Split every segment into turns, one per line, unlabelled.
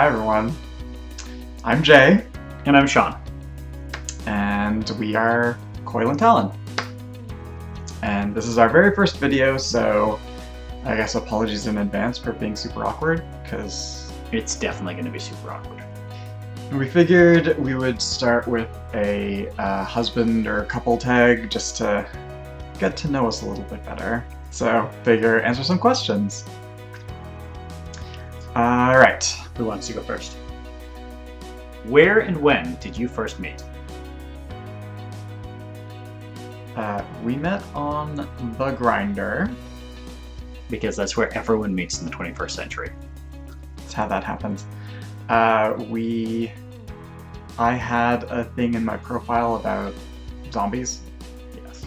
Hi everyone, I'm Jay,
And I'm Sean.
and we are Coil and Talon. And this is our very first video, so I guess apologies in advance for being super awkward, because
It's definitely going to be super awkward.
we figured we would start with a husband or couple tag just to get to know us a little bit better. So figure answer some questions. Alright.
Who wants to go first? Where and when did you first meet?
We met on the Grindr.
Because that's where everyone meets in the 21st century.
That's how that happens. I had a thing in my profile about zombies.
Yes.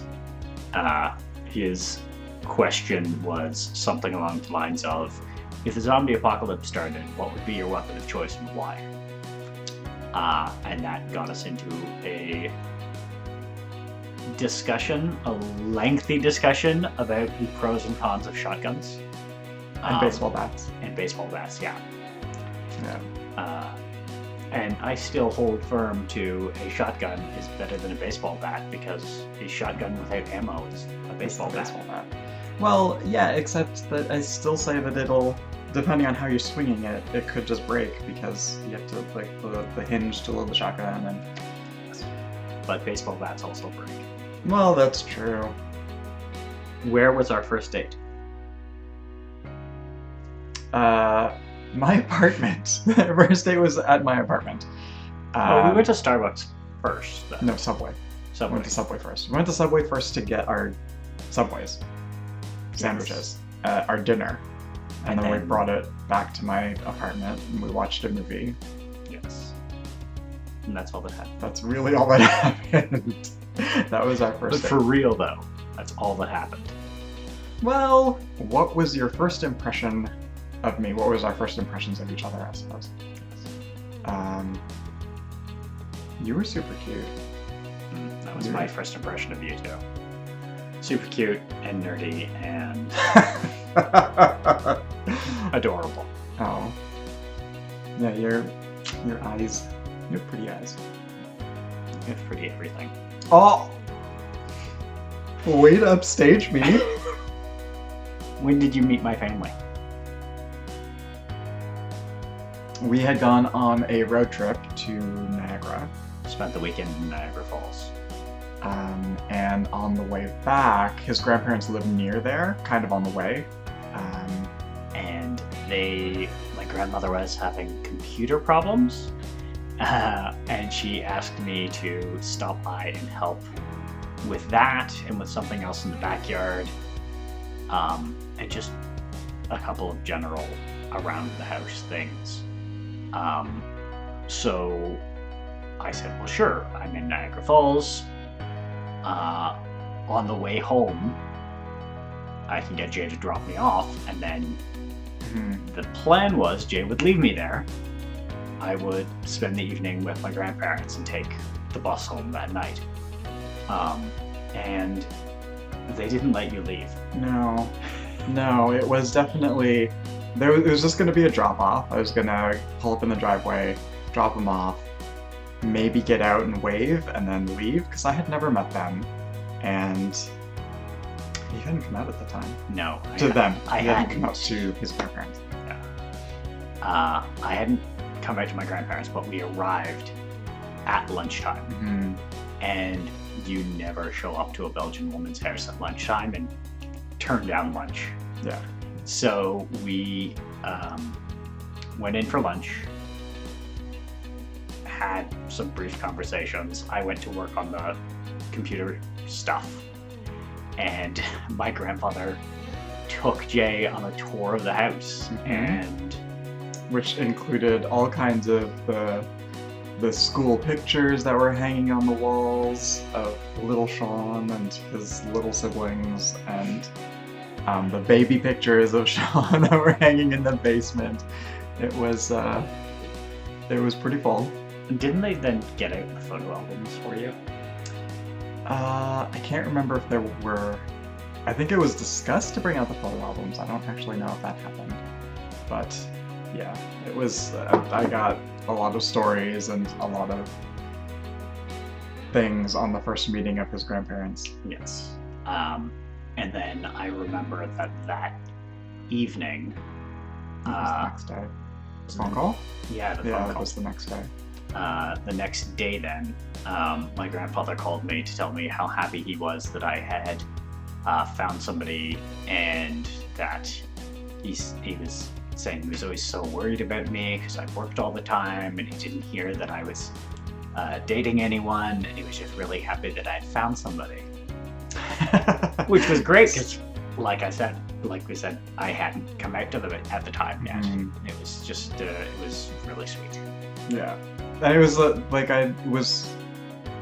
His question was something along the lines of, if the zombie apocalypse started, what would be your weapon of choice and why? And that got us into a discussion, a lengthy discussion about the pros and cons of shotguns.
And baseball bats.
And baseball bats, yeah.
Yeah.
And I still hold firm to a shotgun is better than a baseball bat because a shotgun without ammo is a baseball bat.
Well, yeah, except that I still say that it'll, depending on how you're swinging it, it could just break because you have to like the hinge to load the shotgun and.
But baseball bats also break.
Well, that's true.
Where was our first date?
My apartment. First date was at my apartment.
We went to Starbucks first, though.
No, Subway.
Subway.
Went to Subway first. We went to Subway first to get our Subways. Sandwiches. Our dinner. And then we brought it back to my apartment and we watched a movie.
Yes. And that's all that happened.
That's really all that happened. That was our first
But
date.
for real, though, that's all that happened.
Well, what was your first impression of me? What was our first impressions of each other, I suppose? You were super cute.
That was my first impression of you, too. Super cute and nerdy and adorable.
Oh. Yeah, your eyes. You have pretty eyes.
You have pretty everything.
Oh! Way to upstage me.
When did you meet my family?
We had gone on a road trip to Niagara.
Spent the weekend in Niagara Falls.
And on the way back, his grandparents live near there, kind of on the way.
And my grandmother was having computer problems. And she asked me to stop by and help with that and with something else in the backyard. And just a couple of general around the house things. So I said, well, sure, I'm in Niagara Falls. On the way home, I can get Jay to drop me off, and then the plan was Jay would leave me there. I would spend the evening with my grandparents and take the bus home that night. And they didn't let you leave.
No, it was definitely... It was just going to be a drop-off. I was going to pull up in the driveway, drop them off, maybe get out and wave, and then leave, because I had never met them. And he hadn't come out at the time.
No.
He hadn't
hadn't
come out to his grandparents.
Yeah. I hadn't come out to my grandparents, but we arrived at lunchtime.
Mm-hmm.
And you never show up to a Belgian woman's house at lunchtime and turn down lunch.
Yeah.
So we went in for lunch, had some brief conversations. I went to work on the computer stuff, and my grandfather took Jay on a tour of the house, and
which included all kinds of the school pictures that were hanging on the walls of little Sean and his little siblings, and the baby pictures of Sean that were hanging in the basement. It was pretty full.
Didn't they then get out the photo albums for you?
I can't remember if there were... I think it was discussed to bring out the photo albums. I don't actually know if that happened. But yeah, it was. I got a lot of stories and a lot of things on the first meeting of his grandparents.
Yes. And then I remember that evening.
It was the next day. Phone call?
Yeah, the
Yeah,
phone
that
call.
was the next day.
The next day, then, my grandfather called me to tell me how happy he was that I had found somebody, and that he was saying he was always so worried about me because I worked all the time, and he didn't hear that I was dating anyone, and he was just really happy that I had found somebody, which was great because, like we said, I hadn't come out to them at the time yet. It was just, it was really sweet.
Yeah. And it was like I was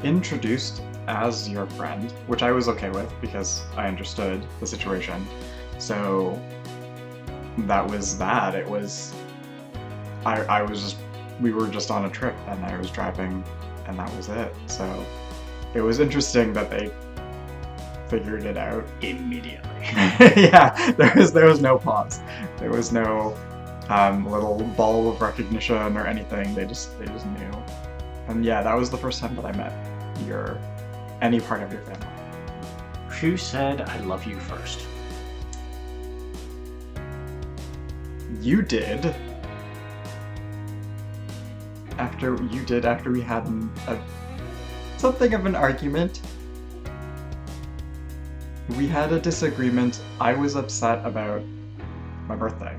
introduced as your friend, which I was okay with because I understood the situation. So that was that. It was I was just we were just on a trip and I was driving and that was it. So it was interesting that they figured it out
Immediately.
yeah, there was no pause. There was no little ball of recognition or anything. They just knew. And yeah, that was the first time that I met any part of your family.
Who said I love you first?
You did. After we had something of an argument. We had a disagreement. I was upset about my birthday.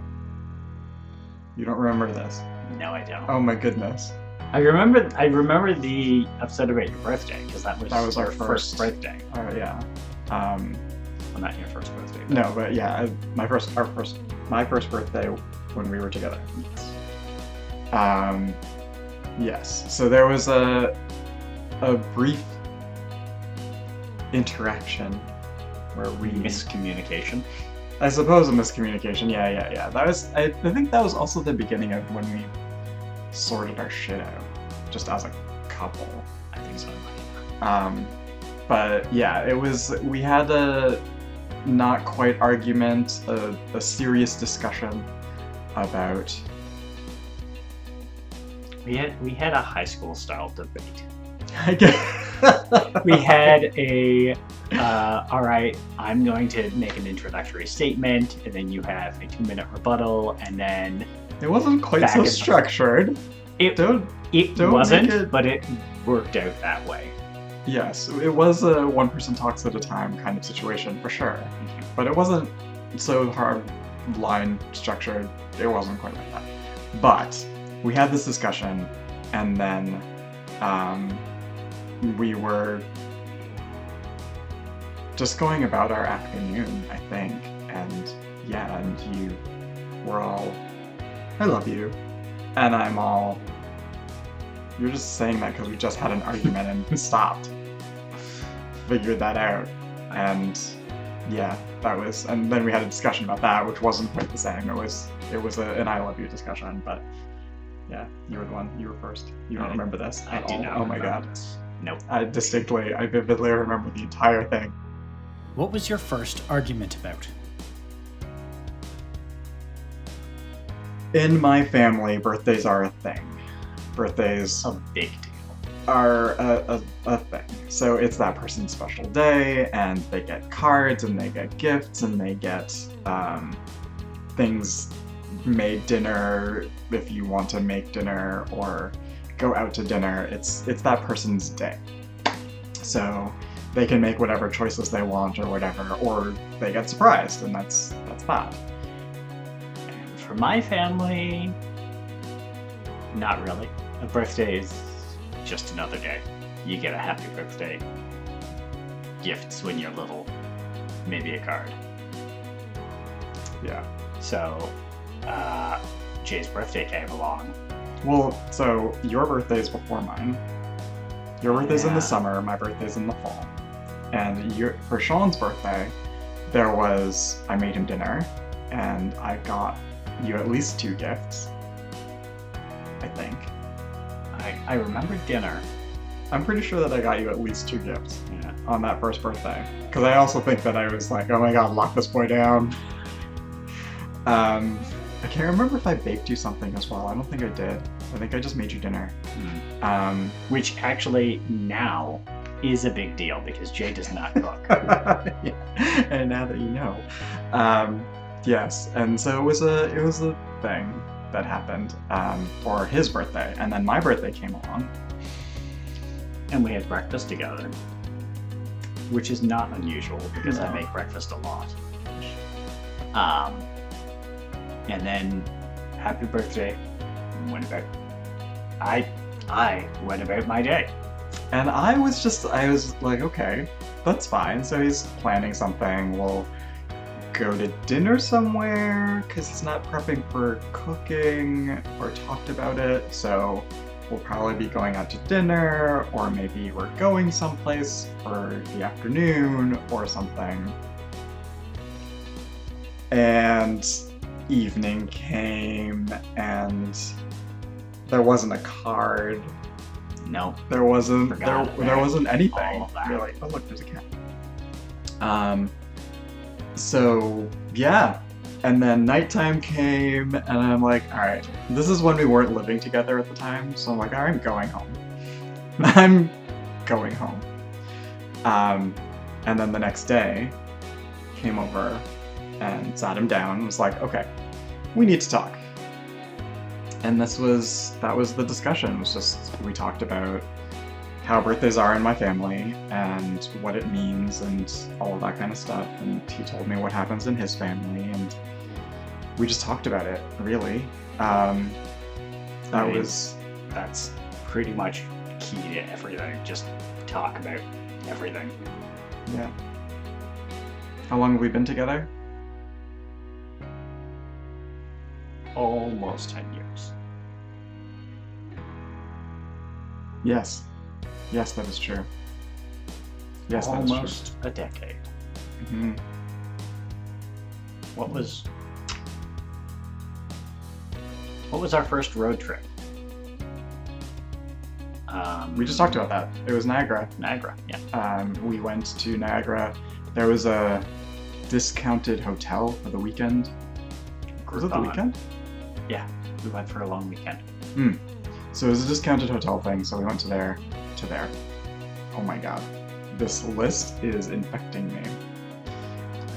You don't remember this?
No, I don't.
Oh my goodness.
I remember the upset about your birthday because that was
our
your first birthday.
Yeah.
Well, not your first birthday.
No, but yeah, my first birthday when we were together.
Yes.
Yes. So there was a brief interaction where we
Miscommunication.
I suppose a miscommunication. Yeah. I think that was also the beginning of when we sorted our shit out, just as a couple.
I think so.
But yeah, we had a not quite argument, a serious discussion about.
We had a high school style debate.
I guess.
We had a all right, I'm going to make an introductory statement, and then you have a 2-minute rebuttal, and then
It wasn't quite
back
so
and-
structured.
it
Don't
wasn't,
make it-
but it worked out that way.
Yes, it was a one person talks at a time kind of situation for sure, but it wasn't so hard line structured. It wasn't quite like that. But we had this discussion, and then we were just going about our afternoon, I think, and yeah, and you were all, I love you, and I'm all, you're just saying that because we just had an argument and stopped. Figured that out, and yeah, and then we had a discussion about that, which wasn't quite the same. It was an I love you discussion, but yeah, you were first. You don't remember this
I
at
do
all?
not
Oh my
remember
god.
this. Nope.
I vividly remember the entire thing.
What was your first argument about?
In my family, birthdays are a thing. Birthdays
A big deal.
are a thing. So it's that person's special day, and they get cards, and they get gifts, and they get things made, dinner if you want to make dinner or go out to dinner. It's that person's day. So they can make whatever choices they want or whatever, or they get surprised, and that's that.
And for my family, not really. A birthday is just another day. You get a happy birthday, gifts when you're little, maybe a card.
Yeah.
So, Jay's birthday came along.
Well, so your birthday's before mine. Your birthday's in
Yeah.
the summer, my birthday's in the fall. And for Sean's birthday, I made him dinner, and I got you at least 2 gifts. I think.
I remember dinner.
I'm pretty sure that I got you at least 2 gifts
Yeah.
on that first birthday. Because I also think that I was like, oh my god, lock this boy down. I can't remember if I baked you something as well. I don't think I did. I think I just made you dinner.
Which actually now is a big deal because Jay does not cook.
Yeah. And now that you know, yes. And so it was a thing that happened for his birthday, and then my birthday came along,
And we had breakfast together, which is not unusual because I
No.
make breakfast a lot. And then happy birthday. Went about. I went about my day.
and I was like, okay, that's fine. So he's planning something. We'll go to dinner somewhere because he's not prepping for cooking or talked about it. So we'll probably be going out to dinner, or maybe we're going someplace for the afternoon or something. And evening came, and there wasn't a card.
No.
There wasn't
Forgot
there
about
wasn't anything.
all of that.
You're like, oh look, there's a cat. So yeah. And then nighttime came, and I'm like, all right, this is when we weren't living together at the time, so I'm like, all right, I'm going home. I'm going home. And then the next day, came over and sat him down and was like, okay, we need to talk. And that was the discussion. It was just, we talked about how birthdays are in my family and what it means and all of that kind of stuff. And he told me what happens in his family, and we just talked about it, really.
That's pretty much key to everything. Just talk about everything.
Yeah. How long have we been together?
Almost 10 years.
Yes. Yes, that is true. Yes, that is
Almost a decade.
true.
What was our first road trip?
We just talked about that. It was Niagara.
Niagara, yeah.
We went to Niagara. There was a discounted hotel for the weekend. Was it the
Groupon.
weekend?
Yeah, we went for a long weekend.
So it was a discounted hotel thing, so we went to there. Oh my god. This list is infecting me.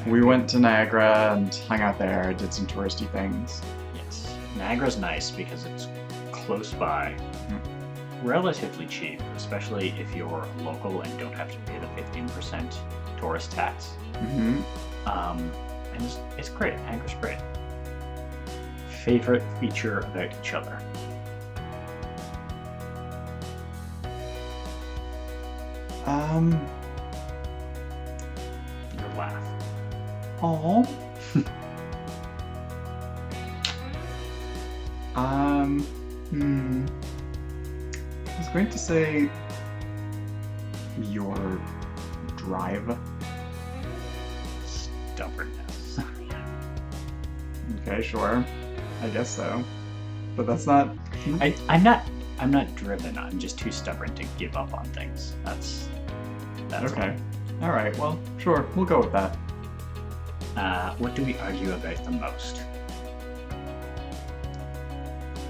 We went to Niagara and hung out there, did some touristy things.
Yes. Niagara's nice because it's close by,
Mm-hmm.
relatively cheap, especially if you're local and don't have to pay the 15% tourist tax.
Mm-hmm.
And it's great. Niagara's great. Favorite feature about each other? Your laugh.
Oh. I was going to say your drive.
Stubbornness.
Okay, sure. I guess so. But that's not.
I'm not driven. I'm just too stubborn to give up on things. That's
Okay. All right. Well, sure. We'll go with that.
What do we argue about the most?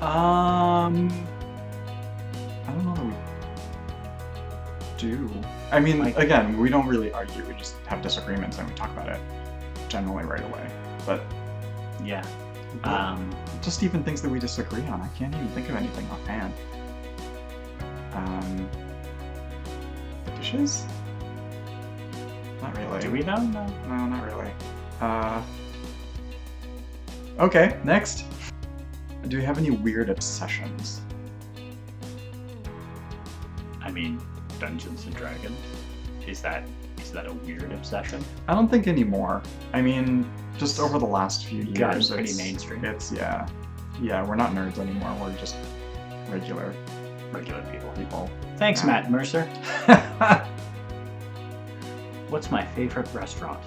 I don't know that we do. I mean,
Like-
again, we don't really argue. We just have disagreements and we talk about it generally right away. But
Yeah.
just even things that we disagree on, I can't even think of anything offhand. The dishes? Not really.
Do we though? No.
No, not really. Okay, next. Do you have any weird obsessions?
I mean, Dungeons and Dragons. Is that a weird obsession?
I don't think anymore. I mean, just over the last few years,
Gotten pretty
it's-
mainstream.
It's yeah, we're not nerds anymore. We're just regular
Regular people.
people.
Thanks,
Yeah.
Matt Mercer. What's my favorite restaurant?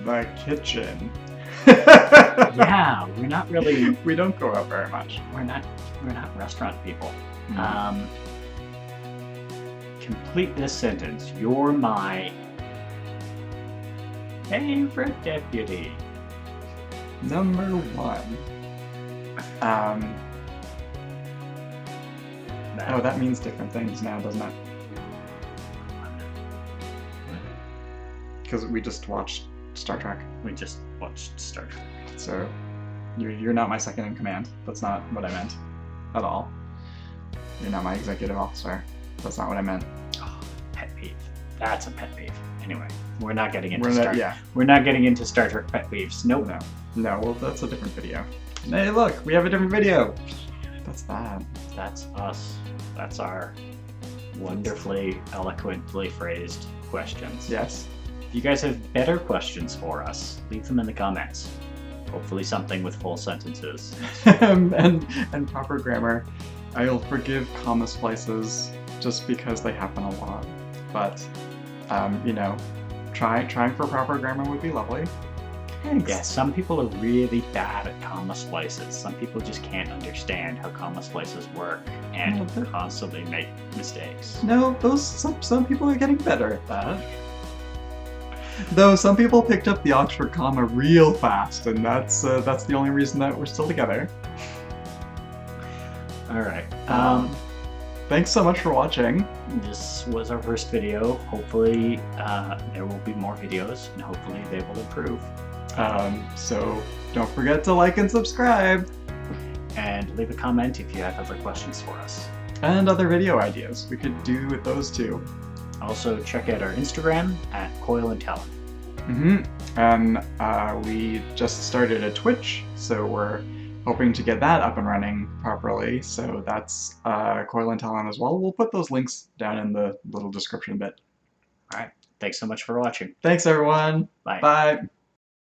The kitchen.
Yeah, we're not really.
We don't go out very much.
We're not restaurant people.
Mm.
Complete this sentence. You're my favorite deputy.
Number 1. Oh, that means different things now, doesn't it? Because we just watched Star Trek.
We just watched Star Trek.
So you're not my second in command. That's not what I meant at all. You're not my executive officer. That's not what I meant.
Oh, pet peeve. That's a pet peeve. Anyway, we're not getting into
We're
not getting into Star Trek pet peeves. Nope.
No, well, that's a different video. Hey, look, we have a different video. That's that.
That's us. That's our wonderfully eloquently phrased questions.
Yes.
If you guys have better questions for us, leave them in the comments. Hopefully something with full sentences.
and proper grammar. I'll forgive comma splices just because they happen a lot. But, trying for proper grammar would be lovely. Thanks.
Yeah, some people are really bad at comma splices. Some people just can't understand how comma splices work and constantly make mistakes.
No, some people are getting better at that. Though some people picked up the Oxford comma real fast, and that's the only reason that we're still together.
All right.
Thanks so much for watching.
This was our first video. Hopefully, there will be more videos, and hopefully they will improve.
So don't forget to like and subscribe.
And leave a comment if you have other questions for us.
And other video ideas. We could do with those too.
Also, check out our Instagram at Coil and Talon.
And we just started a Twitch, so we're hoping to get that up and running properly. So that's Coil and Talon as well. We'll put those links down in the little description bit.
All right. Thanks so much for watching.
Thanks, everyone.
Bye.
Bye.